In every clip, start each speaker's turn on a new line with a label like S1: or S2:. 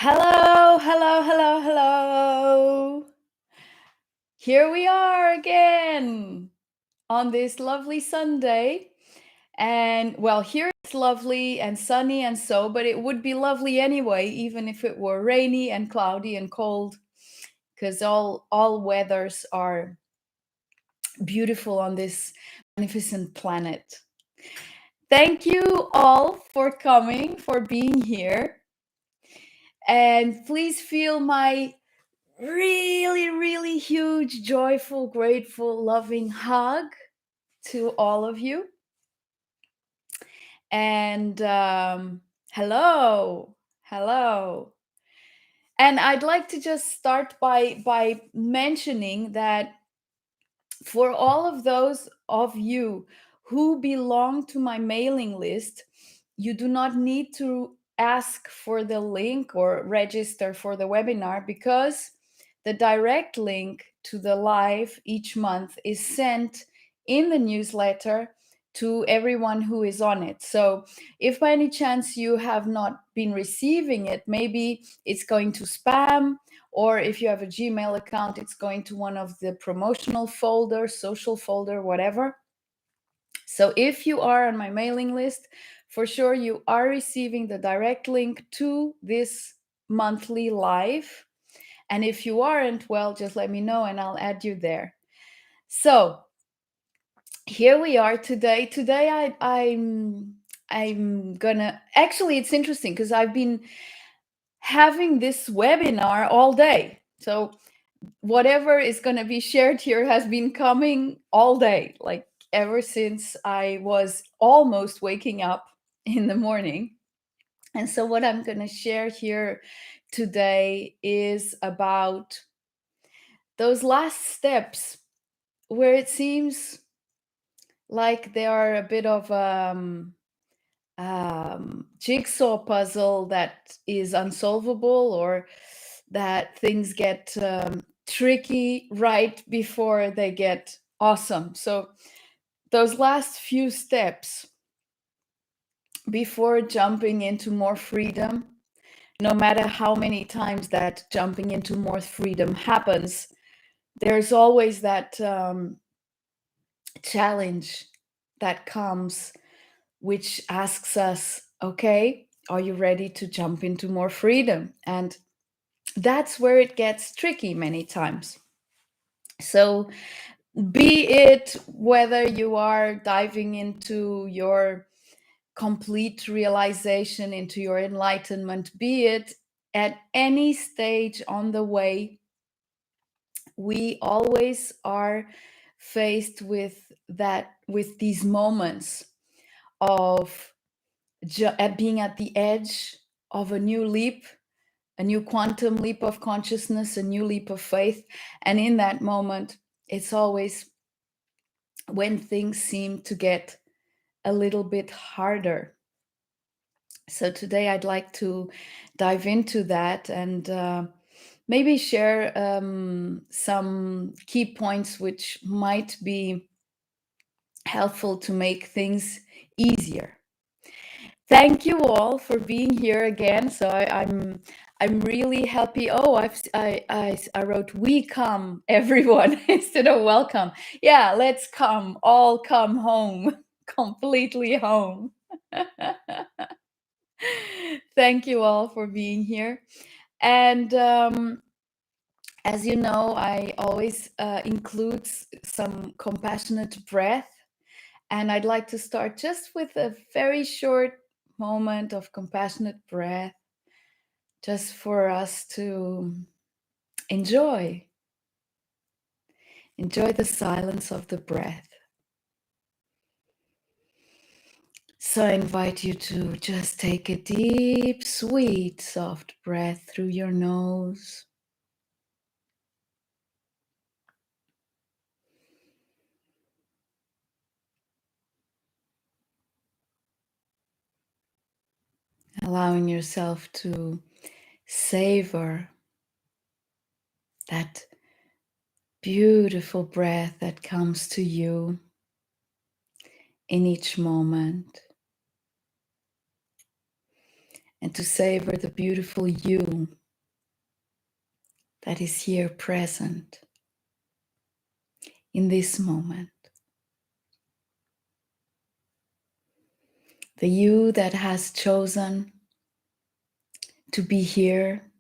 S1: Hello, hello, hello, hello. Here we are again on this lovely Sunday. And well, here it's lovely and sunny and so, but it would be lovely anyway, even if it were rainy and cloudy and cold, because all weathers are beautiful on this magnificent planet. Thank you all for coming, for being here. And please feel my really, really huge, joyful, grateful, loving hug to all of you. And hello, hello. And I'd like to just start by mentioning that for all of those of you who belong to my mailing list, you do not need to ask for the link or register for the webinar because the direct link to the live each month is sent in the newsletter to everyone who is on it. So if by any chance you have not been receiving it, maybe it's going to spam, or if you have a Gmail account, it's going to one of the promotional folders, social folder, whatever. So if you are on my mailing list, for sure you are receiving the direct link to this monthly live. And if you aren't, well, just let me know and I'll add you there. So here we are today. Today I'm gonna actually, it's interesting because I've been having this webinar all day. So whatever is going to be shared here has been coming all day, like ever since I was almost waking up in the morning. And so what I'm going to share here today is about those last steps where it seems like they are a bit of jigsaw puzzle that is unsolvable, or that things get tricky right before they get awesome. So those last few steps before jumping into more freedom, no matter how many times that jumping into more freedom happens, there's always that challenge that comes, which asks us, okay, are you ready to jump into more freedom? And that's where it gets tricky many times. So be it whether you are diving into your complete realization, into your enlightenment, be it at any stage on the way, we always are faced with these moments of at being at the edge of a new leap, a new quantum leap of consciousness, a new leap of faith. And in that moment, it's always when things seem to get a little bit harder. So today I'd like to dive into that and maybe share some key points which might be helpful to make things easier. Thank you all for being here again. So I'm really happy. Oh, I wrote "we come everyone" instead of "welcome." Yeah, let's come, all come home, completely home. Thank you all for being here. And as you know, I always include some compassionate breath. And I'd like to start just with a very short moment of compassionate breath, just for us to enjoy the silence of the breath. So I invite you to just take a deep, sweet, soft breath through your nose. Allowing yourself to savor that beautiful breath that comes to you in each moment. And and to savor the beautiful you that is here present in this moment. The you that has chosen to be here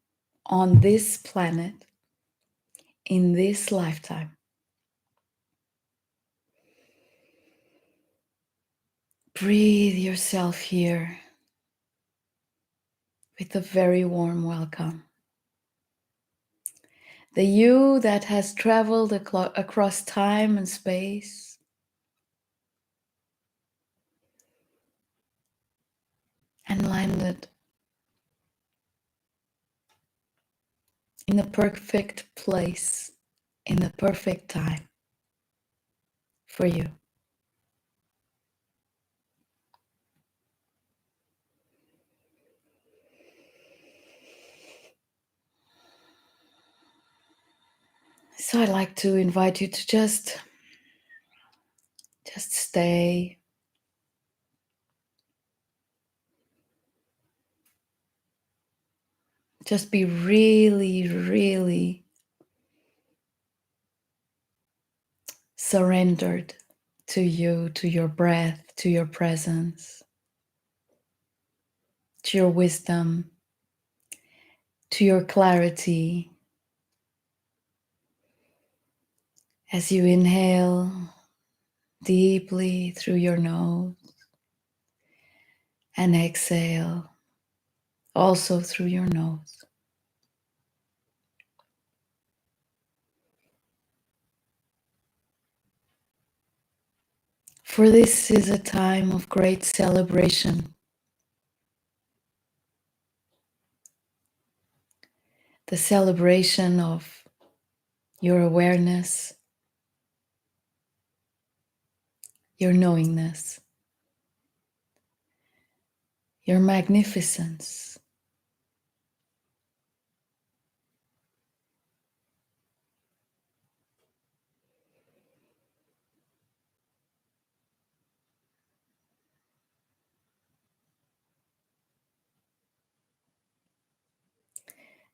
S1: on this planet in this lifetime. Breathe yourself here with a very warm welcome. The you that has traveled across time and space, and landed in the perfect place, in the perfect time for you. So I'd like to invite you to just stay. Just be really, really surrendered to you, to your breath, to your presence, to your wisdom, to your clarity. As you inhale deeply through your nose and exhale also through your nose. For this is a time of great celebration. The celebration of your awareness, your knowingness, your magnificence.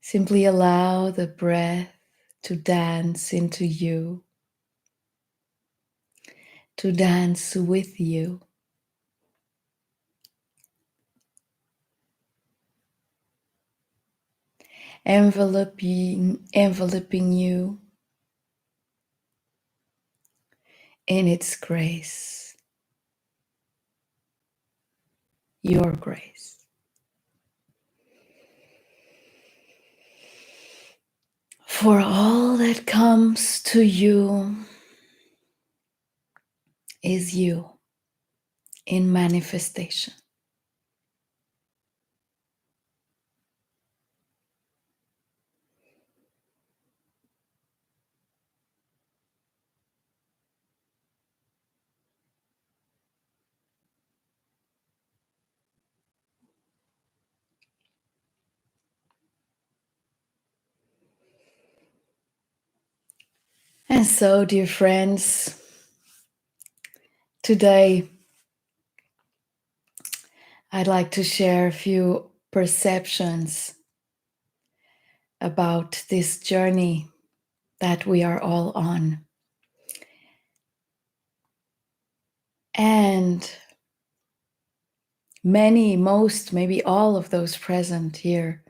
S1: Simply allow the breath to dance into you, to dance with you. Enveloping you in its grace, your grace. For all that comes to you is you in manifestation. And so, dear friends, today I'd like to share a few perceptions about this journey that we are all on. And most, maybe all of those present here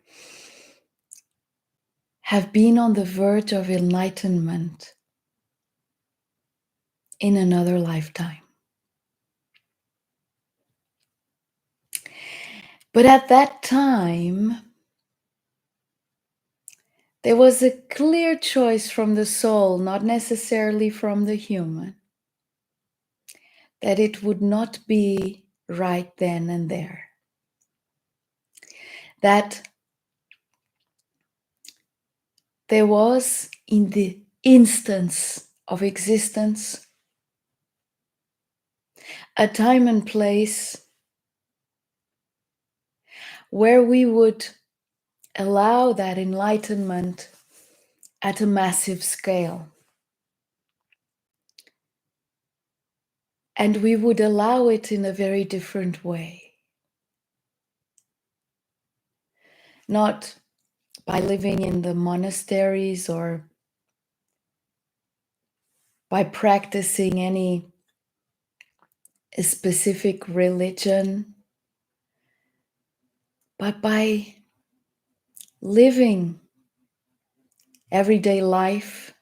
S1: have been on the verge of enlightenment in another lifetime. But at that time, there was a clear choice from the soul, not necessarily from the human, that it would not be right then and there. That there was, in the instance of existence, a time and place where we would allow that enlightenment at a massive scale. And we would allow it in a very different way. not by living in the monasteries or by practicing any specific religion, but by living everyday life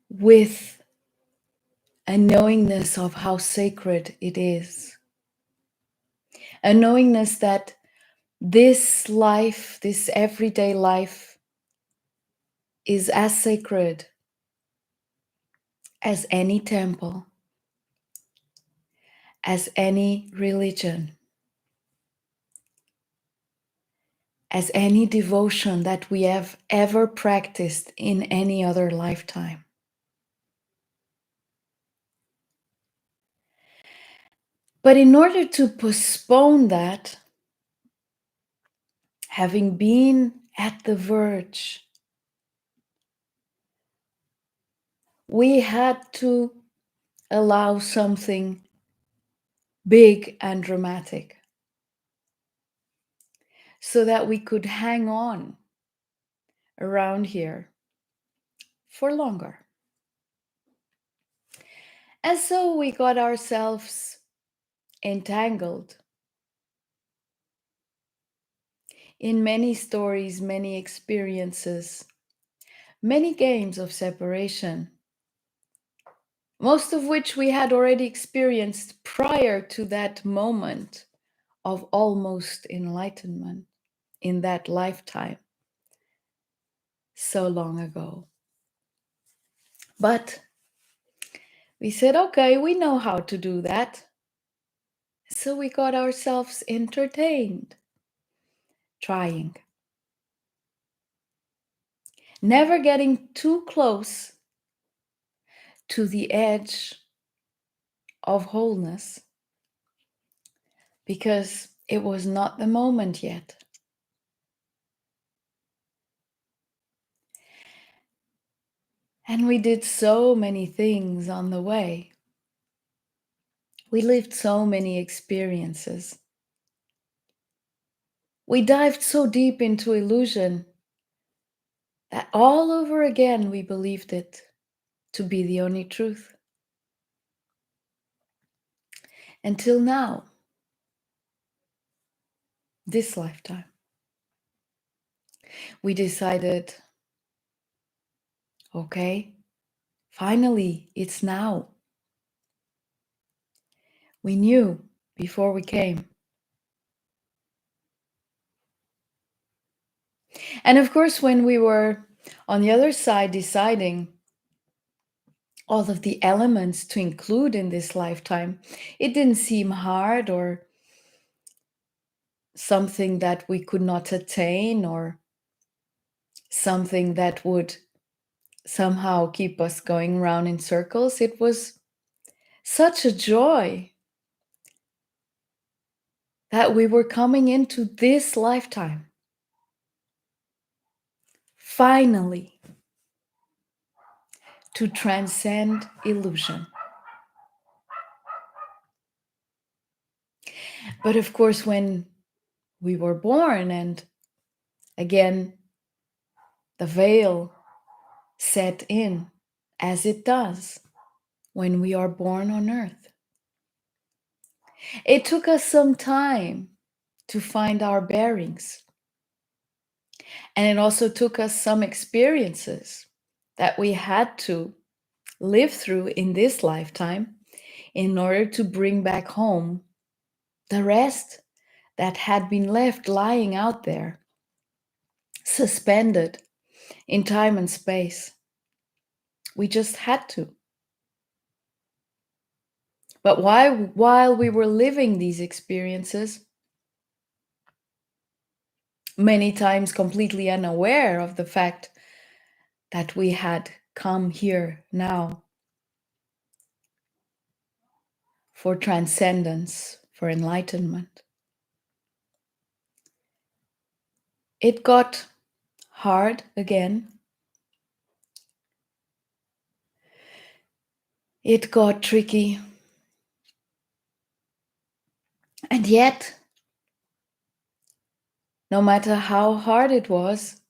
S1: with a knowingness of how sacred it is, a knowingness that this life, this everyday life, is as sacred as any temple, as any religion, as any devotion that we have ever practiced in any other lifetime. But in order to postpone that, having been at the verge, we had to allow something big and dramatic so that we could hang on around here for longer. And so we got ourselves entangled in many stories, many experiences, many games of separation, most of which we had already experienced prior to that moment of almost enlightenment in that lifetime so long ago. But we said, okay, we know how to do that. So we got ourselves entertained, trying, never getting too close to the edge of wholeness, because it was not the moment yet. And we did so many things on the way. We lived so many experiences. We dived so deep into illusion that all over again we believed it to be the only truth. Until now, this lifetime, we decided, okay, finally, it's now. We knew before we came. And of course, when we were on the other side deciding all of the elements to include in this lifetime, it didn't seem hard or something that we could not attain or something that would somehow keep us going round in circles. It was such a joy that we were coming into this lifetime, finally, to transcend illusion. But of course, when we were born and again the veil set in, as it does when we are born on earth, it took us some time to find our bearings. And it also took us some experiences that we had to live through in this lifetime in order to bring back home the rest that had been left lying out there, suspended in time and space. We just had to. But while we were living these experiences, many times completely unaware of the fact that we had come here now for transcendence, for enlightenment, it got hard again. It got tricky. And yet, No matter how hard it was,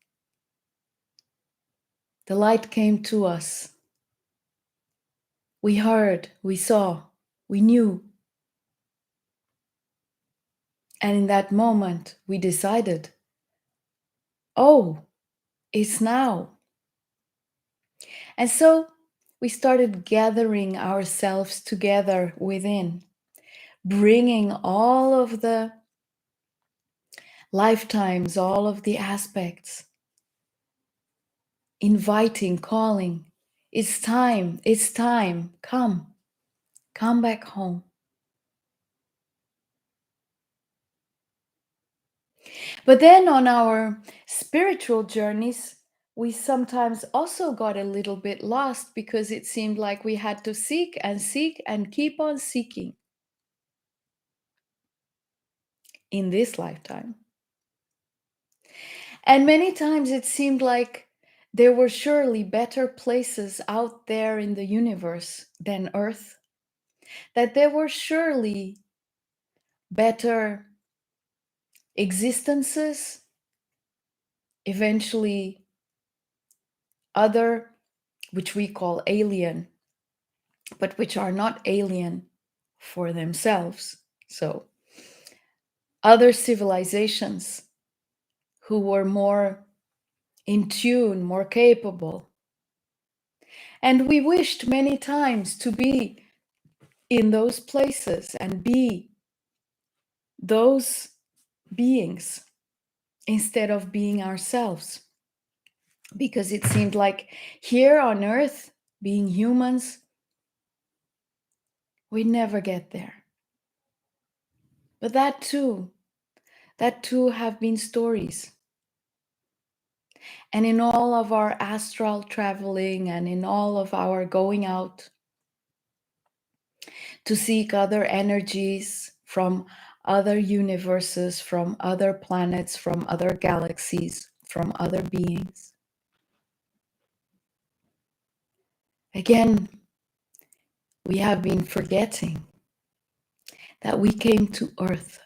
S1: the light came to us. We heard, we saw, we knew. And in that moment, we decided, oh, it's now. And so we started gathering ourselves together within, bringing all of the lifetimes, all of the aspects, inviting, calling, it's time, come back home. But then on our spiritual journeys, we sometimes also got a little bit lost because it seemed like we had to seek and keep on seeking in this lifetime. And many times it seemed like there were surely better places out there in the universe than Earth, that there were surely better existences, eventually other, which we call alien, but which are not alien for themselves. So, other civilizations who were more in tune, more capable. And we wished many times to be in those places and be those beings instead of being ourselves. Because it seemed like here on earth, being humans, we never get there. But that too have been stories. And in all of our astral traveling and in all of our going out to seek other energies from other universes, from other planets, from other galaxies, from other beings. Again, we have been forgetting that we came to Earth.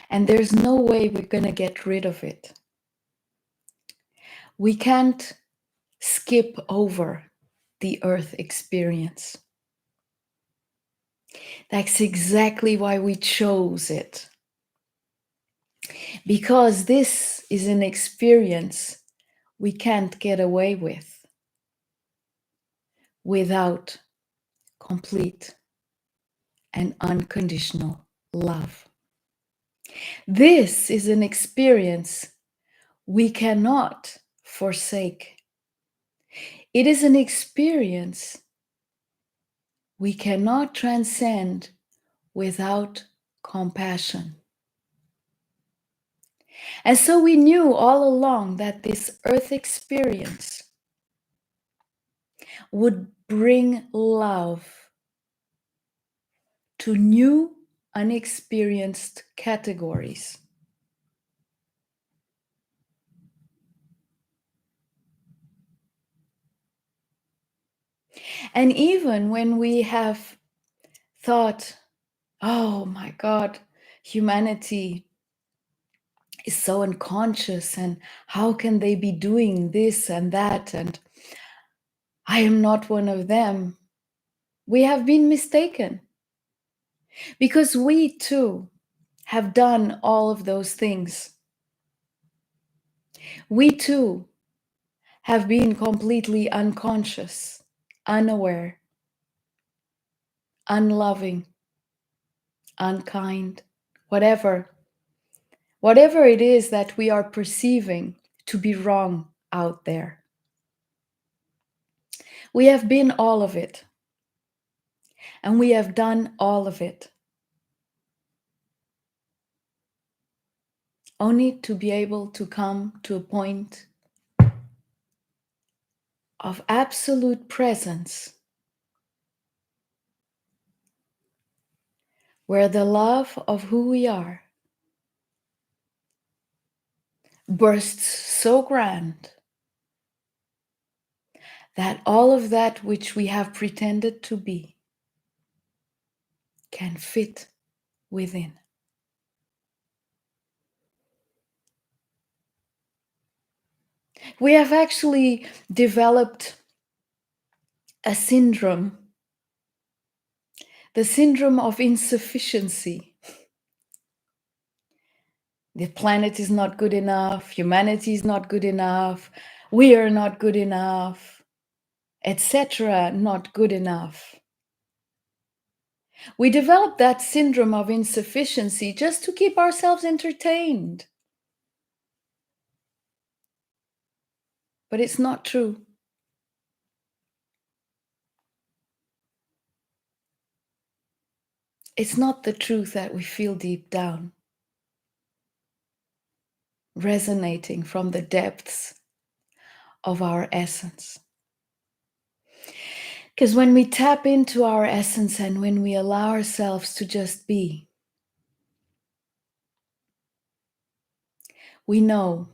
S1: And there's no way we're going to get rid of it. We can't skip over the Earth experience. That's exactly why we chose it. Because this is an experience we can't get away with without complete and unconditional love. This is an experience we cannot forsake. It is an experience we cannot transcend without compassion. And so we knew all along that this earth experience would bring love to new, unexperienced categories. And even when we have thought, oh my God, humanity is so unconscious, and how can they be doing this and that? And I am not one of them. We have been mistaken because we too have done all of those things. We too have been completely unconscious, unaware, unloving, unkind, whatever it is that we are perceiving to be wrong out there. We have been all of it, and we have done all of it, only to be able to come to a point of absolute presence where the love of who we are bursts so grand that all of that which we have pretended to be can fit within. We have actually developed a syndrome, the syndrome of insufficiency. The planet is not good enough, humanity is not good enough, we are not good enough, etc., not good enough. We develop that syndrome of insufficiency just to keep ourselves entertained. But it's not true. It's not the truth that we feel deep down, resonating from the depths of our essence. Because when we tap into our essence and when we allow ourselves to just be, we know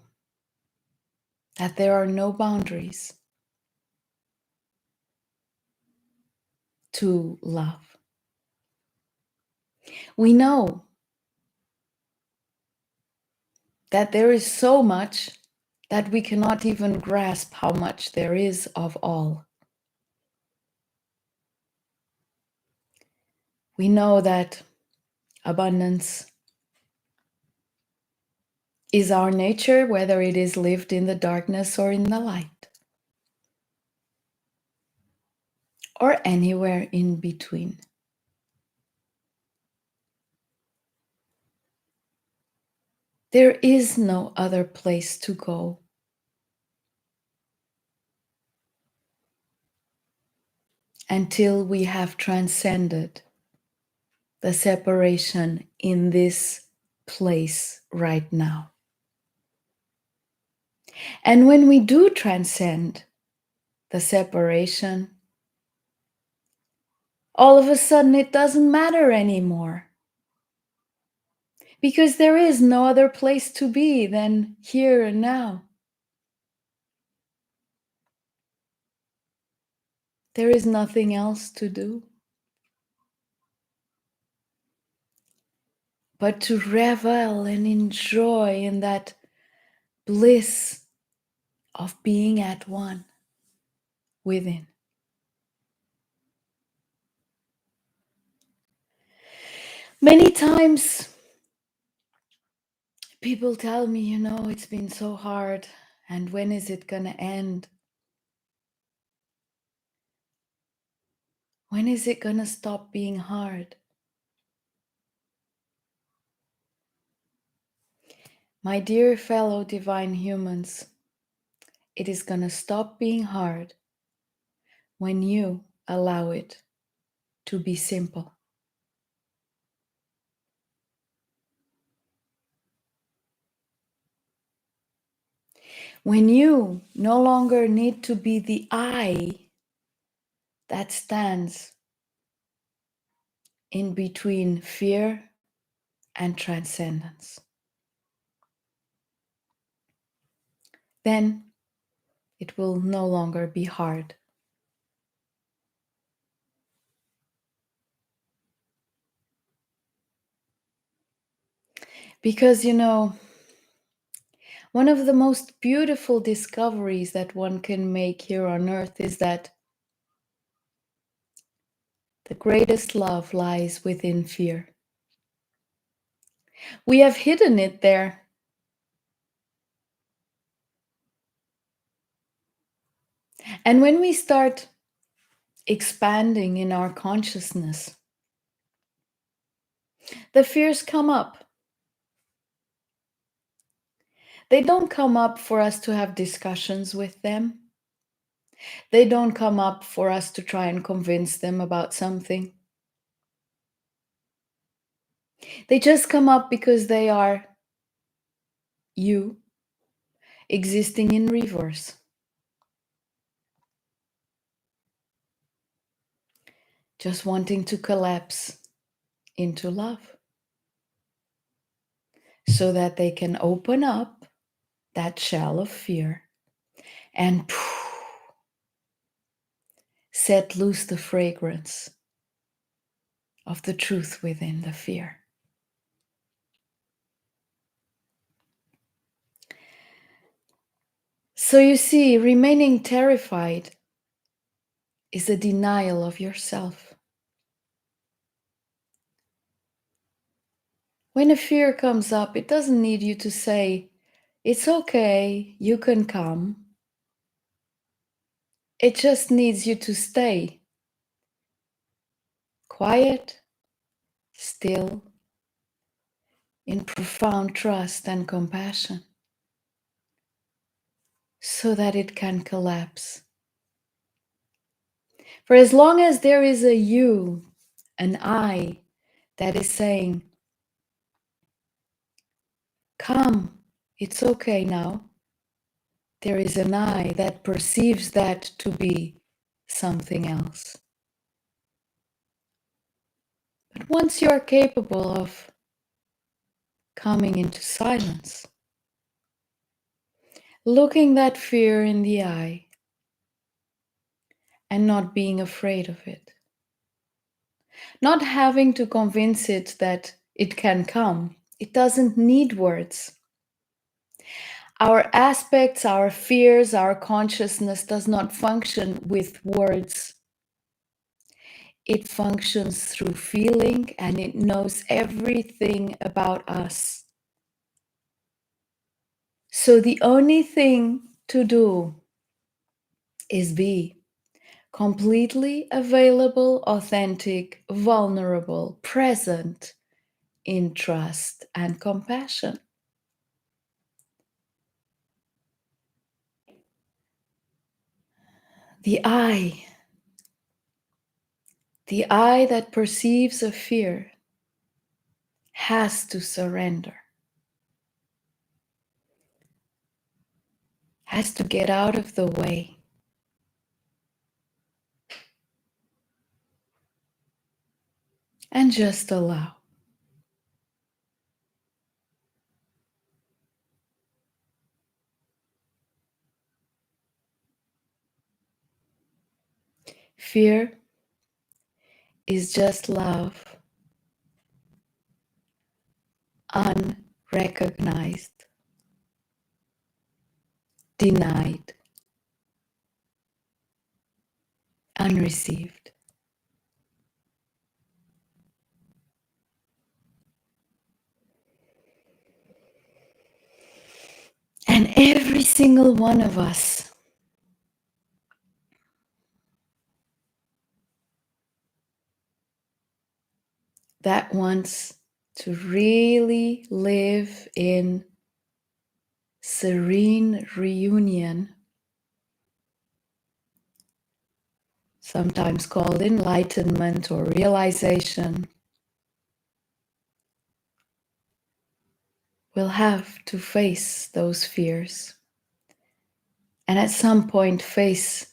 S1: that there are no boundaries to love. We know that there is so much that we cannot even grasp how much there is of all. We know that abundance is our nature, whether it is lived in the darkness or in the light, or anywhere in between. There is no other place to go. Until we have transcended the separation in this place right now. And when we do transcend the separation, all of a sudden it doesn't matter anymore. Because there is no other place to be than here and now. There is nothing else to do but to revel and enjoy in that bliss of being at one within. Many times people tell me, it's been so hard, and when is it gonna end? When is it gonna stop being hard? My dear fellow divine humans, it is gonna stop being hard when you allow it to be simple. When you no longer need to be the I that stands in between fear and transcendence, then it will no longer be hard. Because, one of the most beautiful discoveries that one can make here on earth is that the greatest love lies within fear. We have hidden it there. And when we start expanding in our consciousness, the fears come up. They don't come up for us to have discussions with them. They don't come up for us to try and convince them about something. They just come up because they are you existing in reverse. Just wanting to collapse into love so that they can open up that shell of fear and set loose the fragrance of the truth within the fear. So you see, remaining terrified is a denial of yourself. When a fear comes up, it doesn't need you to say, "It's okay, you can come." It just needs you to stay quiet, still, in profound trust and compassion, so that it can collapse. For as long as there is a you, an I, that is saying, "Come, it's okay now," there is an I that perceives that to be something else. But once you are capable of coming into silence, looking that fear in the eye and not being afraid of it, not having to convince it that it can come, it doesn't need words. Our aspects, our fears, our consciousness does not function with words. It functions through feeling, and it knows everything about us. So the only thing to do is be completely available, authentic, vulnerable, present in trust and compassion. The I that perceives a fear has to surrender, has to get out of the way. And just allow. Fear is just love, unrecognized, denied, unreceived. And every single one of us that wants to really live in serene reunion, sometimes called enlightenment or realization, will have to face those fears. And at some point face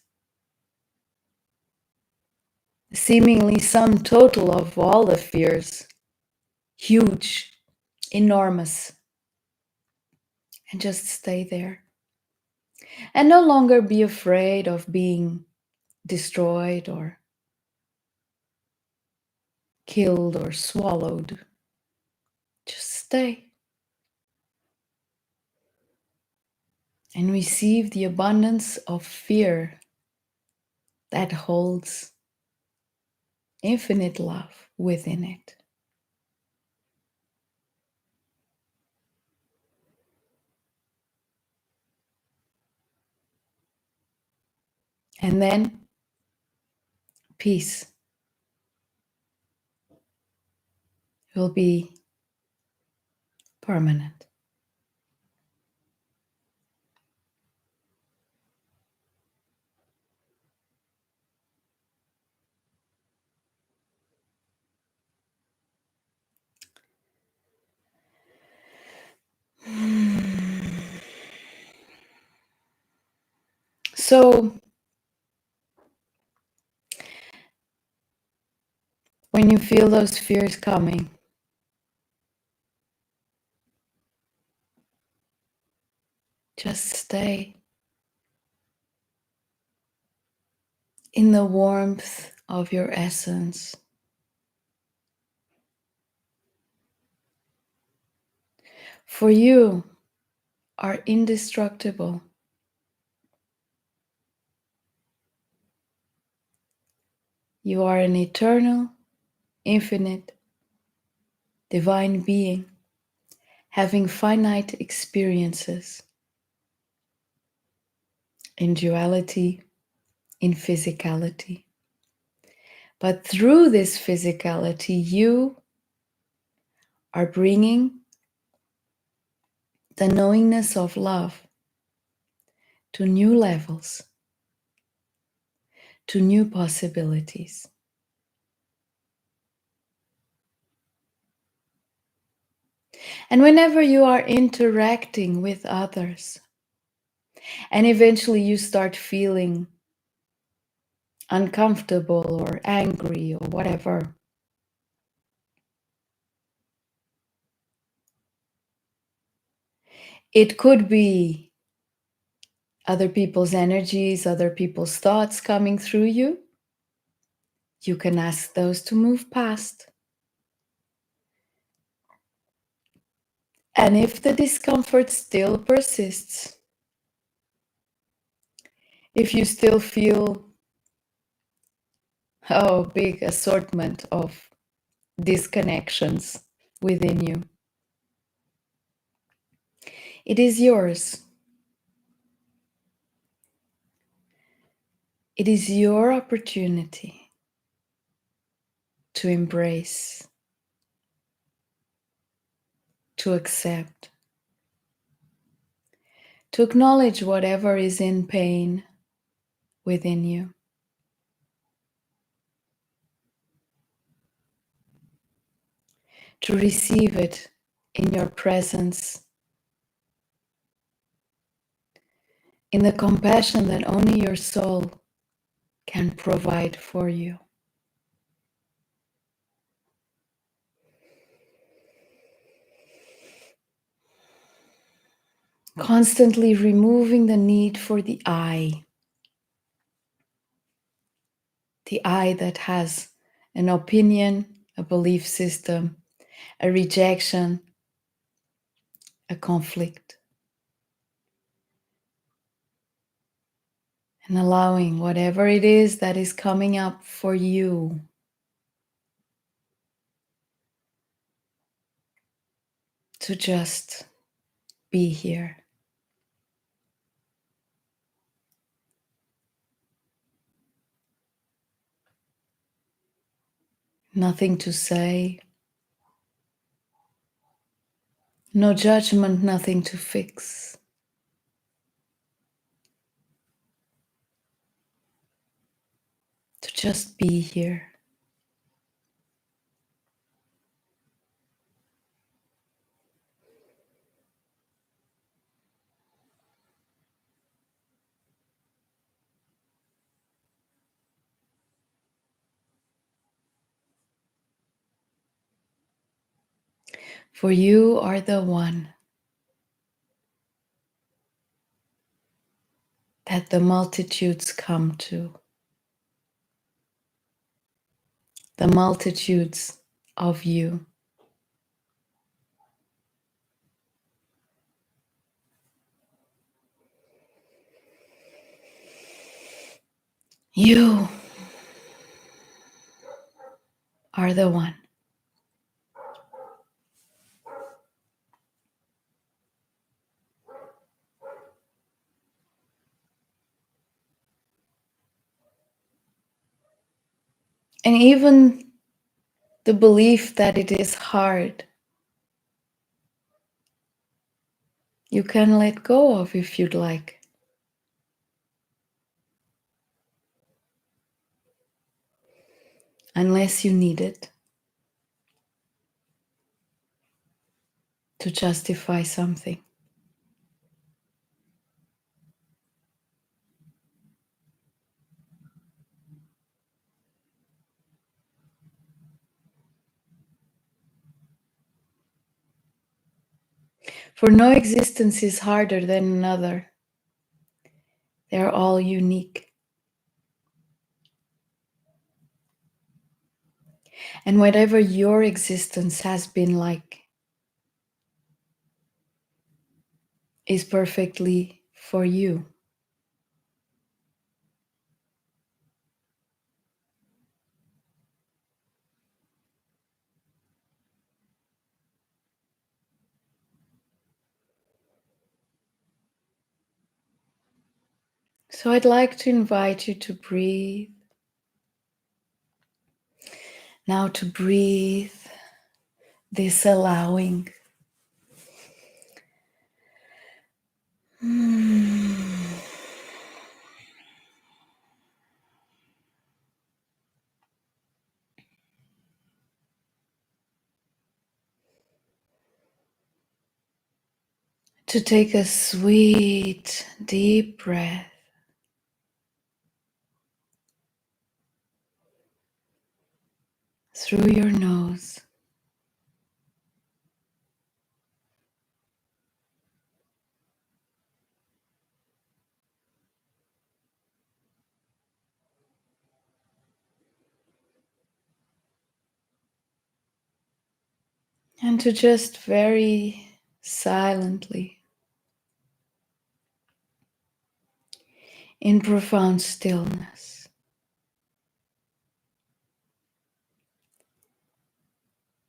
S1: the seemingly sum total of all the fears, huge, enormous, and just stay there. And no longer be afraid of being destroyed or killed or swallowed. Just stay and receive the abundance of fear that holds infinite love within it. And then peace will be permanent. So, when you feel those fears coming, just stay in the warmth of your essence. For you are indestructible. You are an eternal, infinite, divine being, having finite experiences in duality, in physicality. But through this physicality, you are bringing the knowingness of love to new levels, to new possibilities. And whenever you are interacting with others, and eventually you start feeling uncomfortable or angry or whatever, it could be other people's energies, other people's thoughts coming through you. You can ask those to move past. And if the discomfort still persists, if you still feel, big assortment of disconnections within you, it is yours. It is your opportunity to embrace, to accept, to acknowledge whatever is in pain within you. To receive it in your presence, in the compassion that only your soul can provide for you. Constantly removing the need for the I that has an opinion, a belief system, a rejection, a conflict. And allowing whatever it is that is coming up for you to just be here. Nothing to say, no judgment, nothing to fix. To just be here. For you are the one that the multitudes come to. The multitudes of you. You are the one. And even the belief that it is hard, you can let go of if you'd like. Unless you need it to justify something. For no existence is harder than another. They're all unique. And whatever your existence has been like is perfectly for you. So I'd like to invite you to breathe. Now to breathe this allowing. To take a sweet, deep breath through your nose. And to just very silently, in profound stillness,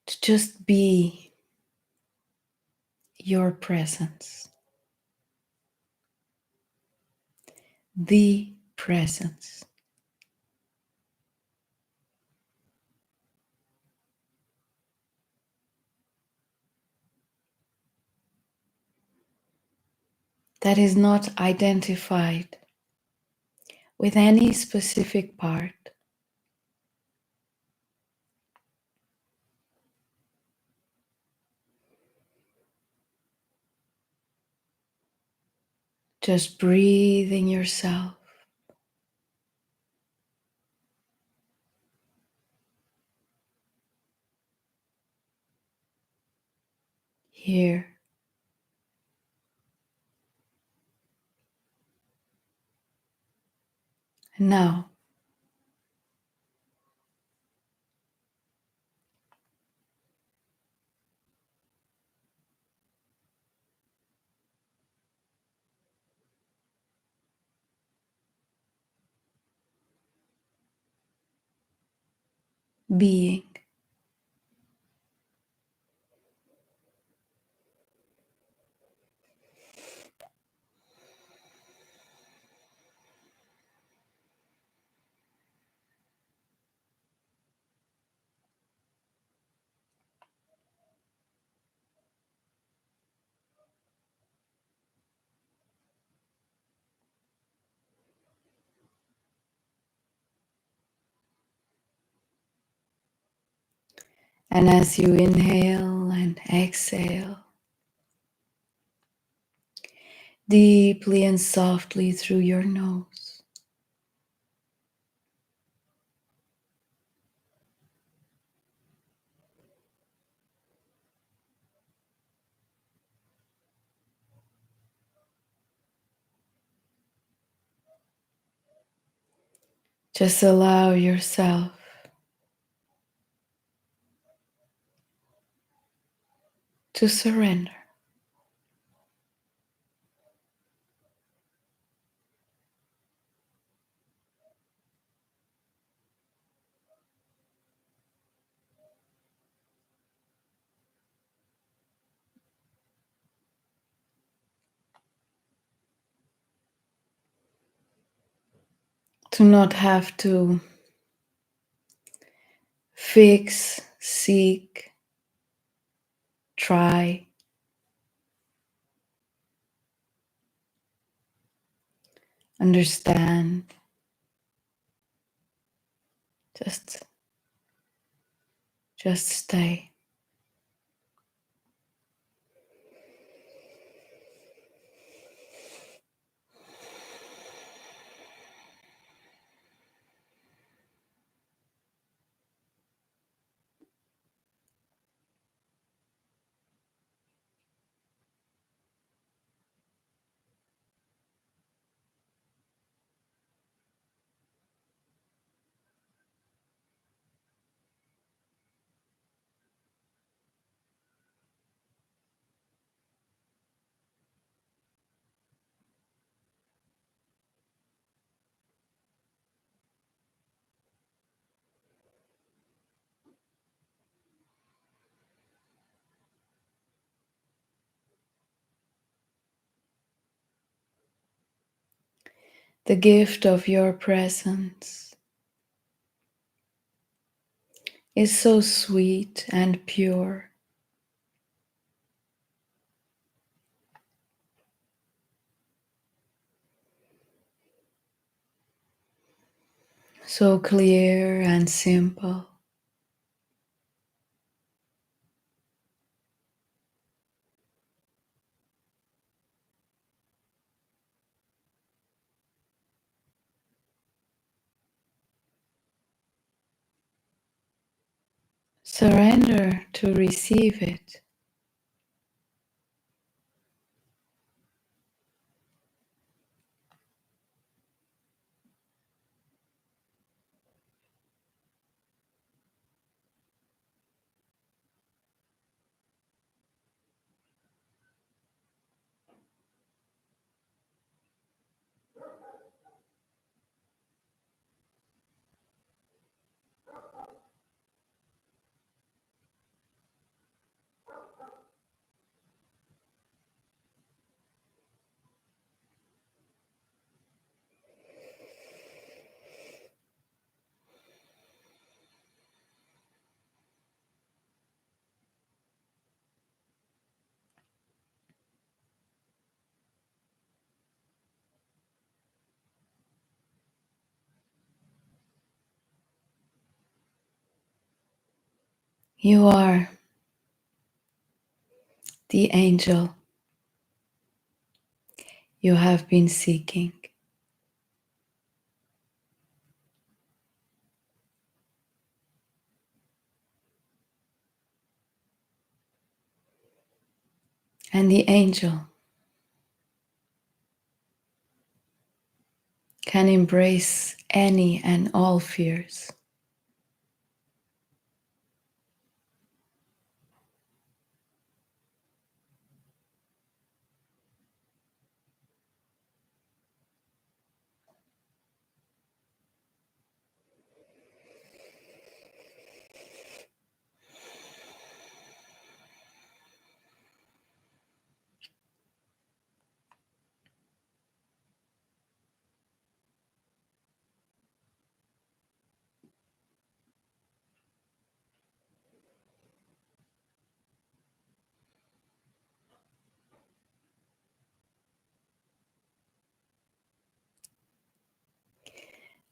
S1: to just be your presence, the presence. That is not identified with any specific part. Just breathing yourself. Here and now. Being. And as you inhale and exhale, deeply and softly through your nose, just allow yourself to surrender. To not have to fix, seek, try, understand, just stay. The gift of your presence is so sweet and pure, so clear and simple. Surrender to receive it. You are the angel you have been seeking. And the angel can embrace any and all fears.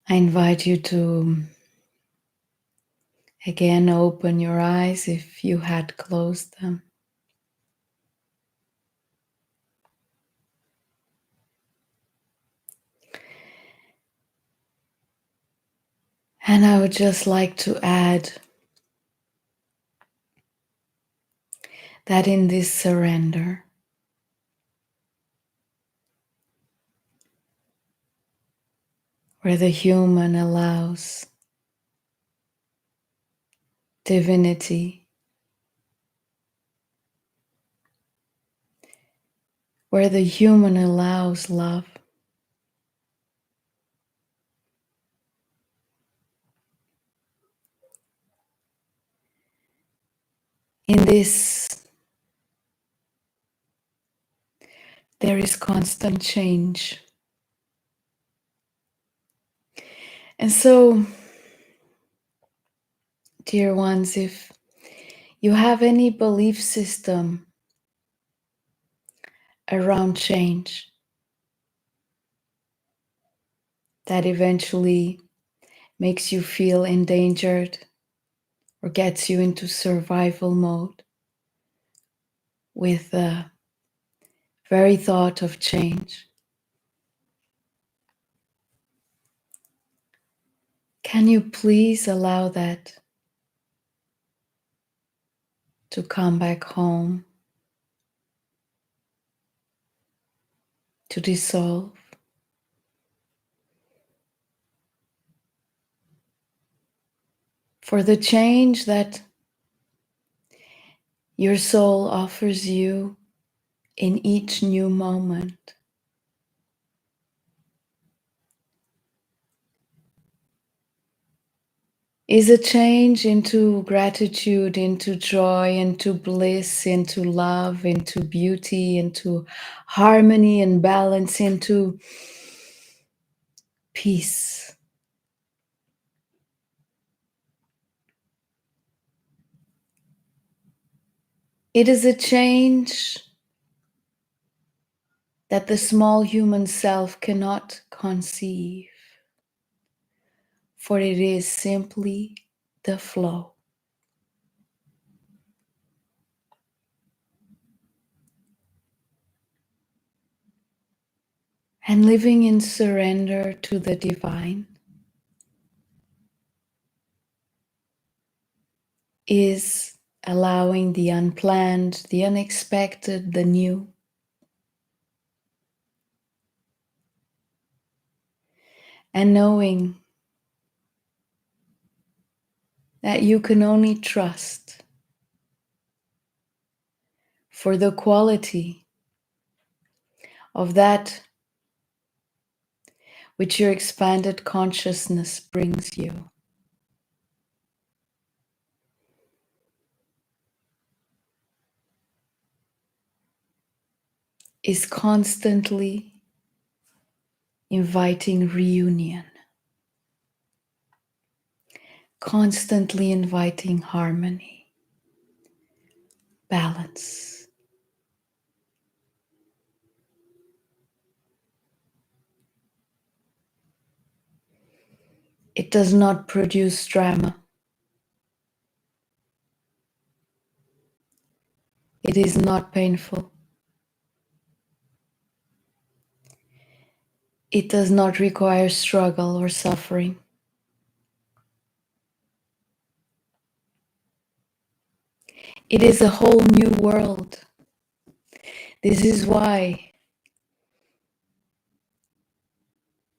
S1: I invite you to again open your eyes if you had closed them. And I would just like to add that in this surrender, where the human allows divinity, where the human allows love, in this there is constant change. And so, dear ones, if you have any belief system around change that eventually makes you feel endangered or gets you into survival mode with the very thought of change, can you please allow that to come back home, to dissolve? For the change that your soul offers you in each new moment is a change into gratitude, into joy, into bliss, into love, into beauty, into harmony and balance, into peace. It is a change that the small human self cannot conceive, for it is simply the flow. And living in surrender to the divine is allowing the unplanned, the unexpected, the new. And knowing that you can only trust for the quality of that which your expanded consciousness brings you. Is constantly inviting reunion, constantly inviting harmony, balance. It does not produce drama. It is not painful. It does not require struggle or suffering. It is a whole new world. This is why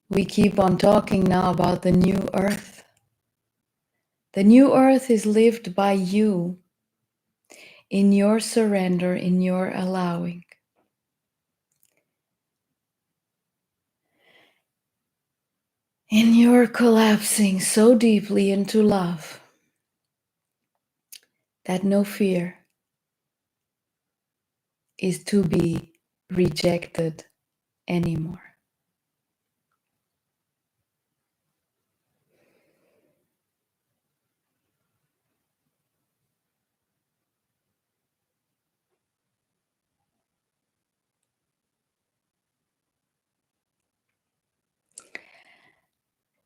S1: we keep on talking now about the new earth. The new earth is lived by you in your surrender, in your allowing. In your collapsing so deeply into love that no fear is to be rejected anymore.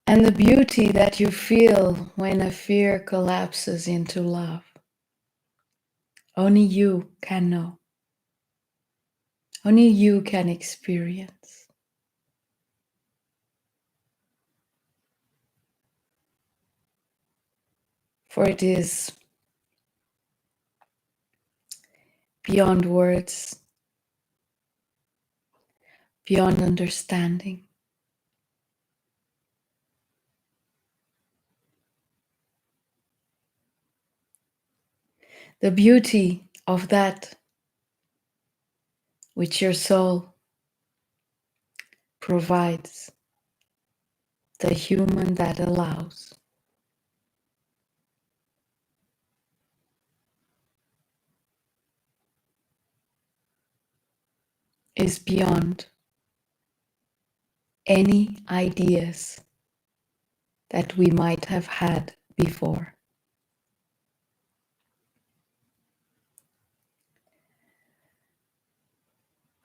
S1: And the beauty that you feel when a fear collapses into love, only you can know. Only you can experience. For it is beyond words, beyond understanding. The beauty of that which your soul provides, the human that allows, is beyond any ideas that we might have had before.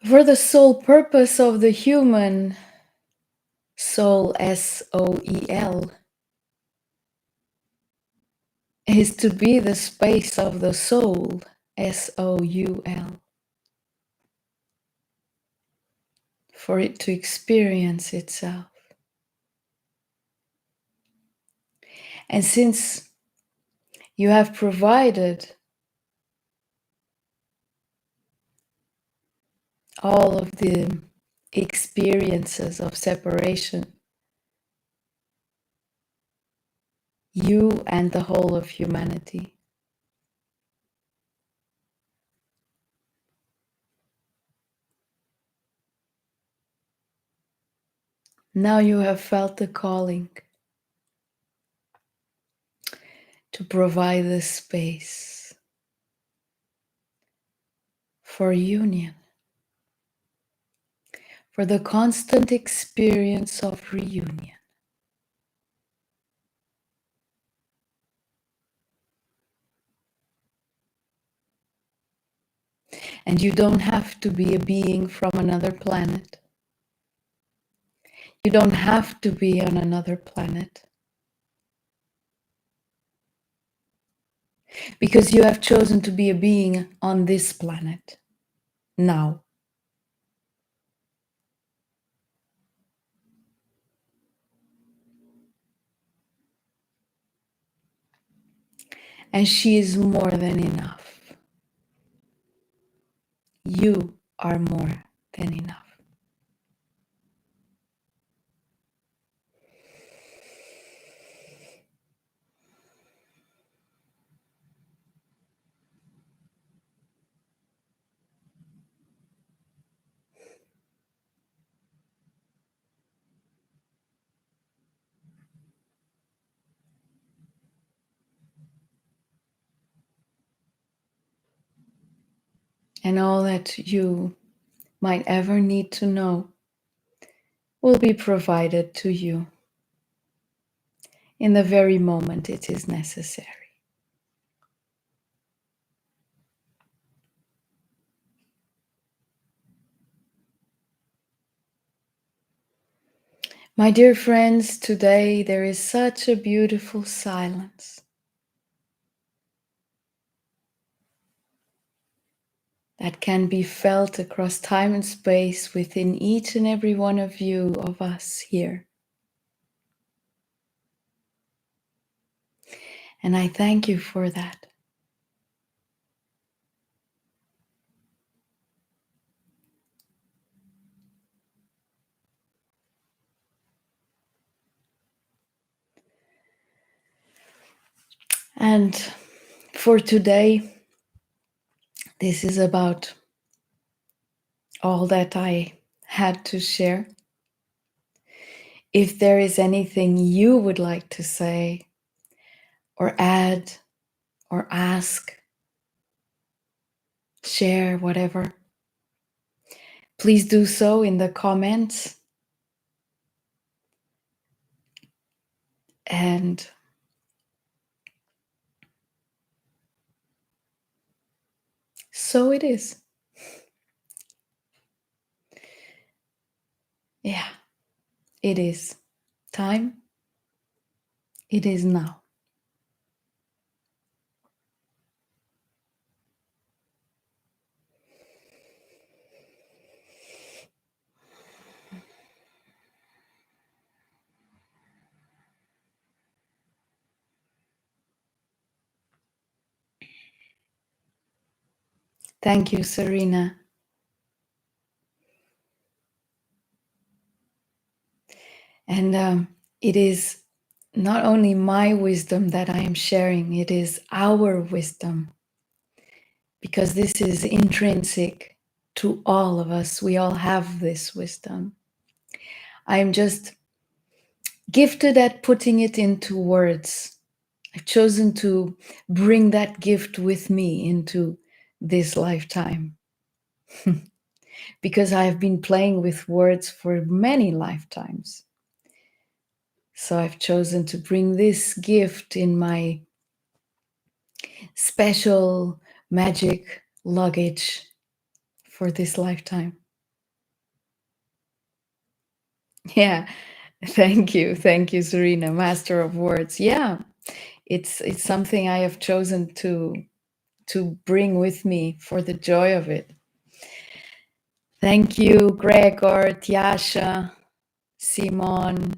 S1: For the sole purpose of the human soul, SOEL, is to be the space of the soul, SOUL, for it to experience itself. And since you have provided all of the experiences of separation, you and the whole of humanity, now you have felt the calling to provide the space for union, for the constant experience of reunion. And you don't have to be a being from another planet. You don't have to be on another planet. Because you have chosen to be a being on this planet now. And she is more than enough. You are more than enough. And all that you might ever need to know will be provided to you in the very moment it is necessary. My dear friends, today there is such a beautiful silence that can be felt across time and space within each and every one of you, of us here. And I thank you for that. And for today, this is about all that I had to share. If there is anything you would like to say, or add, or ask, share, whatever, please do so in the comments. And so it is. Yeah, it is time. It is now. Thank you, Serena. And it is not only my wisdom that I am sharing, it is our wisdom, because this is intrinsic to all of us. We all have this wisdom. I'm just gifted at putting it into words. I've chosen to bring that gift with me into this lifetime because I've been playing with words for many lifetimes. So I've chosen to bring this gift in my special magic luggage for this lifetime. Yeah, thank you, Serena, master of words. Yeah, it's something I have chosen to bring with me for the joy of it. Thank you, Gregor, Tiasha, Simon,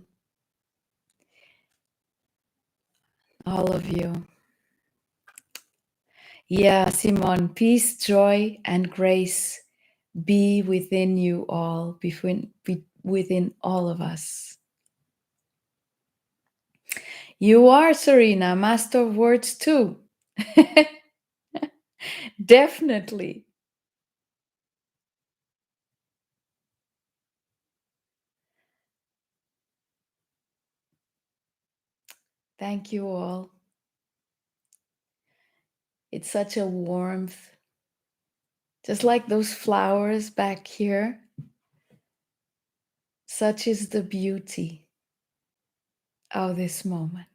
S1: all of you. Yeah, Simon, peace, joy, and grace be within you all, within all of us. You are, Serena, master of words too. Definitely. Thank you all. It's such a warmth, just like those flowers back here. Such is the beauty of this moment.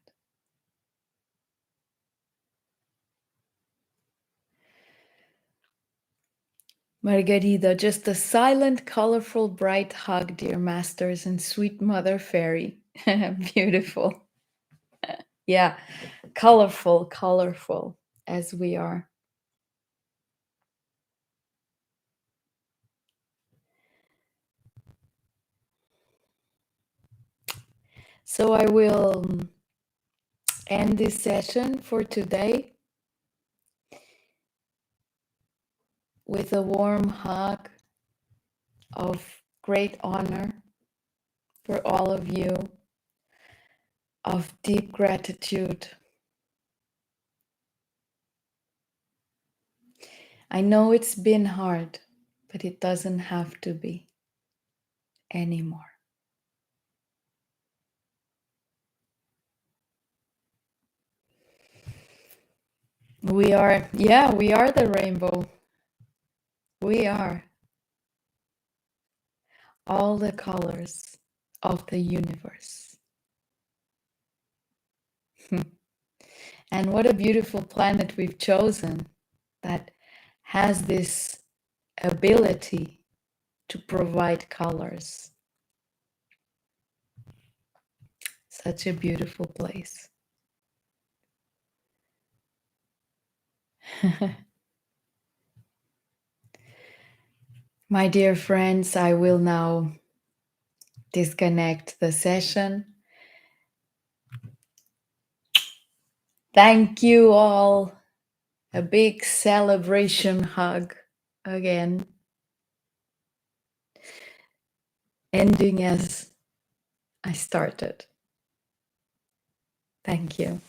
S1: Margarida, just a silent, colorful, bright hug, dear masters and sweet mother fairy. Beautiful. Yeah, colorful, colorful as we are. So I will end this session for today with a warm hug of great honor for all of you, of deep gratitude. I know it's been hard, but it doesn't have to be anymore. We are the rainbow. We are all the colors of the universe. And what a beautiful planet we've chosen that has this ability to provide colors. Such a beautiful place. My dear friends, I will now disconnect the session. Thank you all. A big celebration hug again. Ending as I started. Thank you.